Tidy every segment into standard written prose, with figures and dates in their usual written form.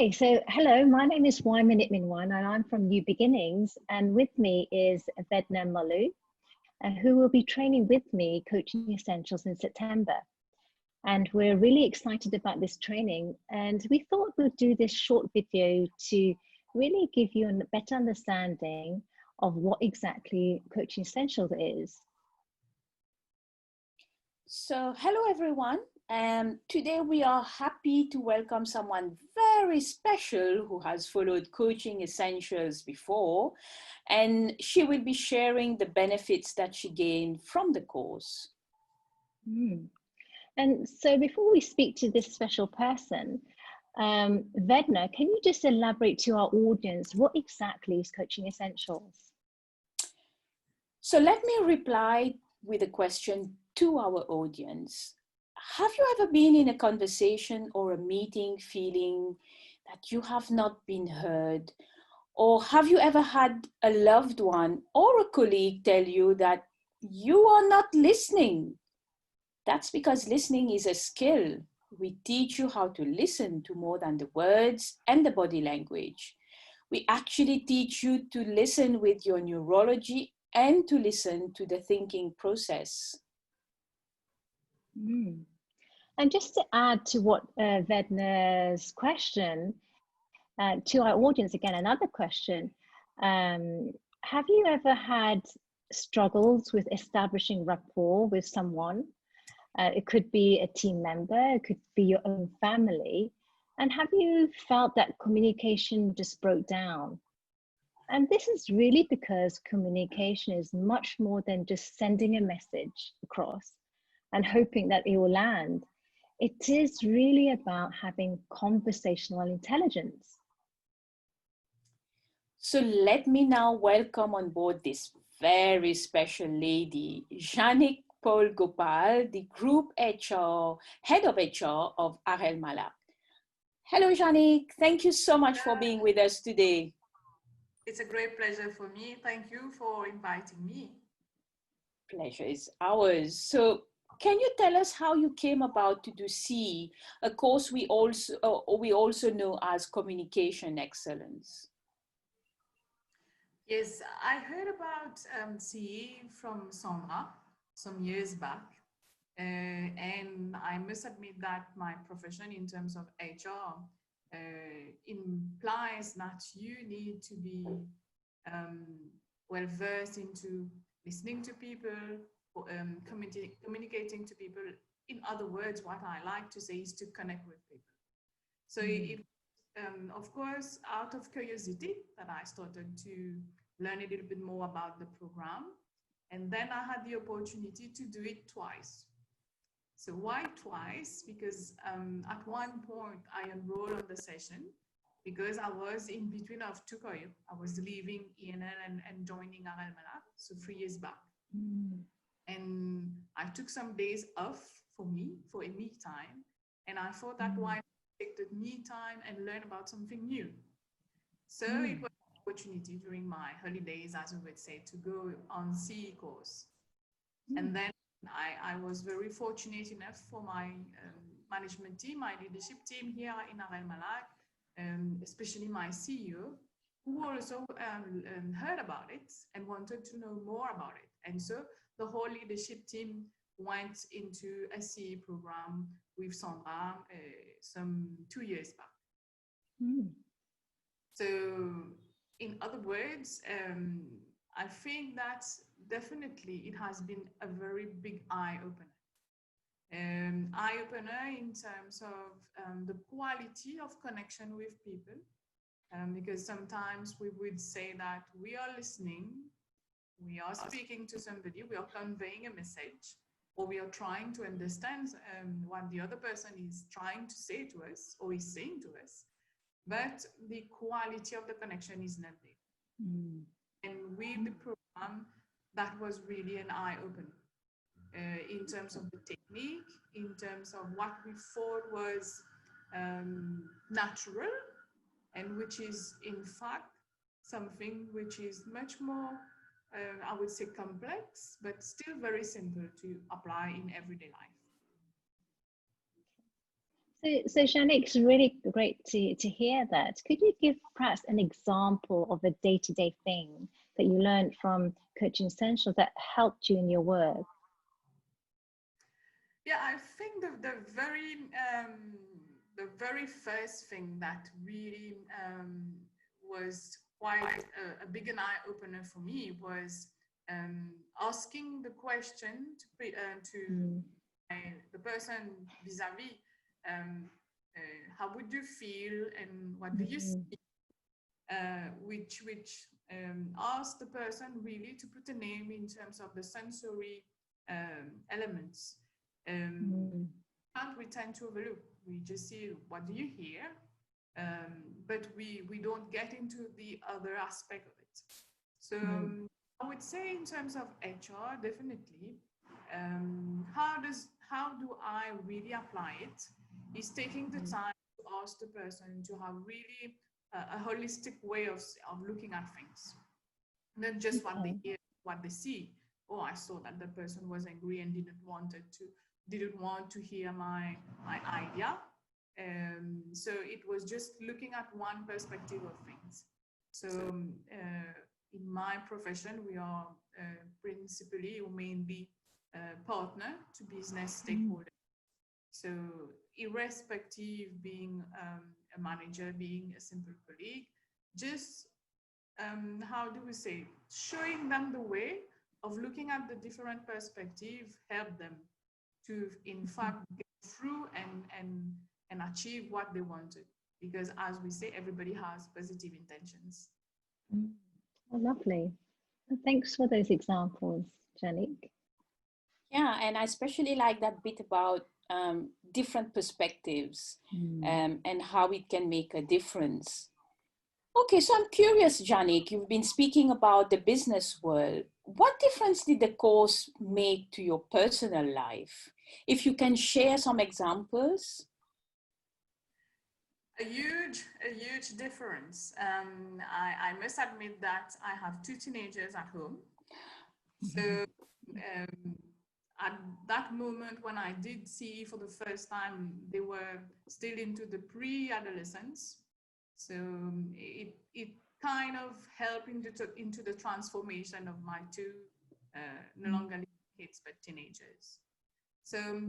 Hey, so hello, my name is Waimanit Minwan and I'm from New Beginnings, and with me is Harel Mallac, who will be training with me Coaching Essentials in September. And we're really excited about this training, and we thought we'd do this short video to really give you a better understanding of what exactly Coaching Essentials is. So hello everyone. Today we are happy to welcome someone very special who has followed Coaching Essentials before, and she will be sharing the benefits that she gained from the course. And so before we speak to this special person, Vedna, can you just elaborate to our audience, what exactly is Coaching Essentials? So let me reply with a question to our audience. Have you ever been in a conversation or a meeting feeling that you have not been heard? Or have you ever had a loved one or a colleague tell you that you are not listening? That's because listening is a skill. We teach you how to listen to more than the words and the body language. We actually teach you to listen with your neurology and to listen to the thinking process. And just to add to what Vedna's question, to our audience, again, another question. Have you ever had struggles with establishing rapport with someone? It could be a team member, it could be your own family. And have you felt that communication just broke down? And this is really because communication is much more than just sending a message across and hoping that it will land. It is really about having conversational intelligence. So let me now welcome on board this very special lady, Jeanique Paul-Gopal, the Group HR, Head of HR of Harel Mallac. Hello, Jeanique. Thank you so much for being with us today. It's a great pleasure for me. Thank you for inviting me. Pleasure is ours. So can you tell us how you came about to do CE, a course we also know as Communication Excellence? Yes, I heard about CE from Sandra some years back. And I must admit that my profession in terms of HR implies that you need to be well versed into listening to people, communicating to people. In other words, what I like to say is to connect with people. So it of course, out of curiosity, that I started to learn a little bit more about the program. And then I had the opportunity to do it twice. So why twice? Because at one point I enrolled on the session because I was in between of two careers. I was leaving ENL and joining Harel Mallac, so 3 years back. And I took some days off for me, for a me time. And I thought that why not take the me time and learn about something new. So it was an opportunity during my holidays, as we would say, to go on CE course. And then I was very fortunate enough for my management team, my leadership team here in Harel Mallac, especially my CEO, who also heard about it and wanted to know more about it. And so the whole leadership team went into a CE program with Sandra some 2 years back. So in other words, I think that definitely it has been a very big eye-opener. Eye-opener in terms of the quality of connection with people, because sometimes we would say that we are listening, we are speaking to somebody, we are conveying a message, or we are trying to understand what the other person is trying to say to us or is saying to us, but the quality of the connection is not there. And with the program, that was really an eye-opener in terms of the technique, in terms of what we thought was natural, and which is in fact something which is much more, I would say, complex, but still very simple to apply in everyday life. So Jeanique, it's really great to hear that. Could you give perhaps an example of a day-to-day thing that you learned from Coaching Essentials that helped you in your work? Yeah, I think the very first thing that really was quite a big an eye opener for me was asking the question to the person vis-a-vis, how would you feel and what do you see? Which asks the person really to put a name in terms of the sensory elements. And we tend to overlook. We just see what do you hear, but we don't get into the other aspect of it. So I would say in terms of HR, definitely, how do I really apply it? Is taking the time to ask the person to have really a holistic way of looking at things, not just what they hear, what they see. Oh, I saw that the person was angry and didn't want to hear my idea. So it was just looking at one perspective of things. So in my profession, we are principally or mainly partner to business stakeholders. So irrespective being a manager, being a simple colleague, just how do we say, showing them the way of looking at the different perspective, help them to in fact get through and achieve what they wanted. Because as we say, everybody has positive intentions. Oh, lovely. Thanks for those examples, Jeanique. Yeah, and I especially like that bit about different perspectives and how it can make a difference. Okay, so I'm curious, Jeanique, you've been speaking about the business world. What difference did the course make to your personal life? If you can share some examples. A huge difference. I must admit that I have 2 teenagers at home. So at that moment when I did see for the first time, they were still into the pre-adolescence. So it kind of helped into the transformation of my 2 no longer kids but teenagers. So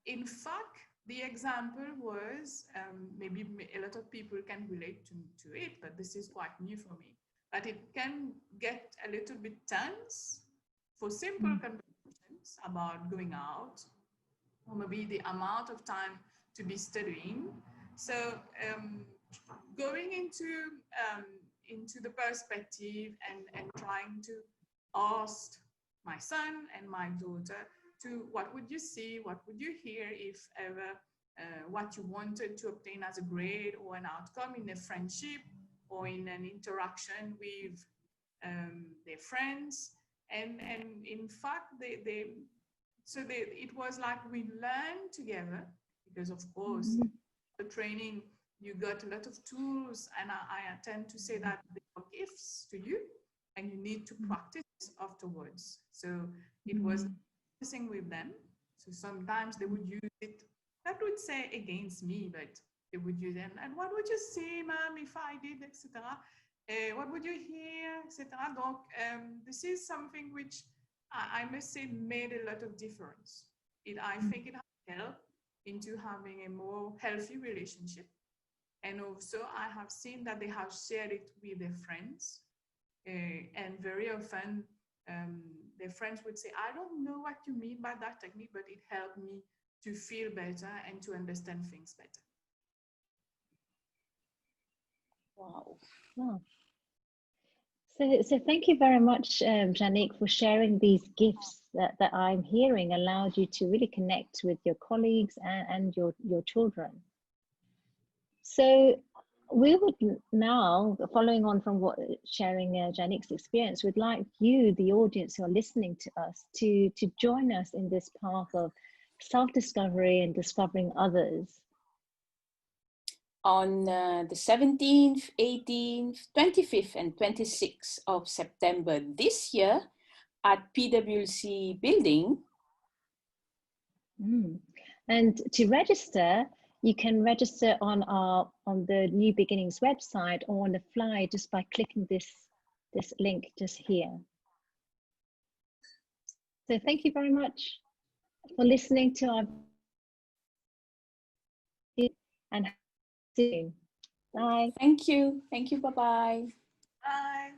in fact, the example was maybe a lot of people can relate to it, but this is quite new for me. But it can get a little bit tense for simple conversations about going out, or maybe the amount of time to be studying. So going into the perspective and trying to ask my son and my daughter to what would you see, what would you hear if ever what you wanted to obtain as a grade or an outcome in a friendship or in an interaction with their friends. And in fact, it was like we learned together, because of course, the training, you got a lot of tools, and I tend to say that they are gifts to you and you need to practice afterwards. So it was practicing with them. So sometimes they would use it, that would say against me, but they would use it. And what would you say, ma'am, if I did, etc.? What would you hear, etc.? Donc, this is something which I must say made a lot of difference. I think it has helped into having a more healthy relationship. And also I have seen that they have shared it with their friends. And very often their friends would say, I don't know what you mean by that technique, but it helped me to feel better and to understand things better. Wow. Wow. So thank you very much, Jeanique, for sharing these gifts that I'm hearing allowed you to really connect with your colleagues and your children. So we would now, following on from what sharing Jeanique's experience, would like you, the audience who are listening to us, to join us in this path of self-discovery and discovering others. On the 17th, 18th, 25th and 26th of September this year at PwC building. And to register, You can register on the New Beginnings website or on the flyer just by clicking this link just here. So thank you very much for listening to our video, and see you soon. Bye. Thank you. Thank you. Bye-bye. Bye.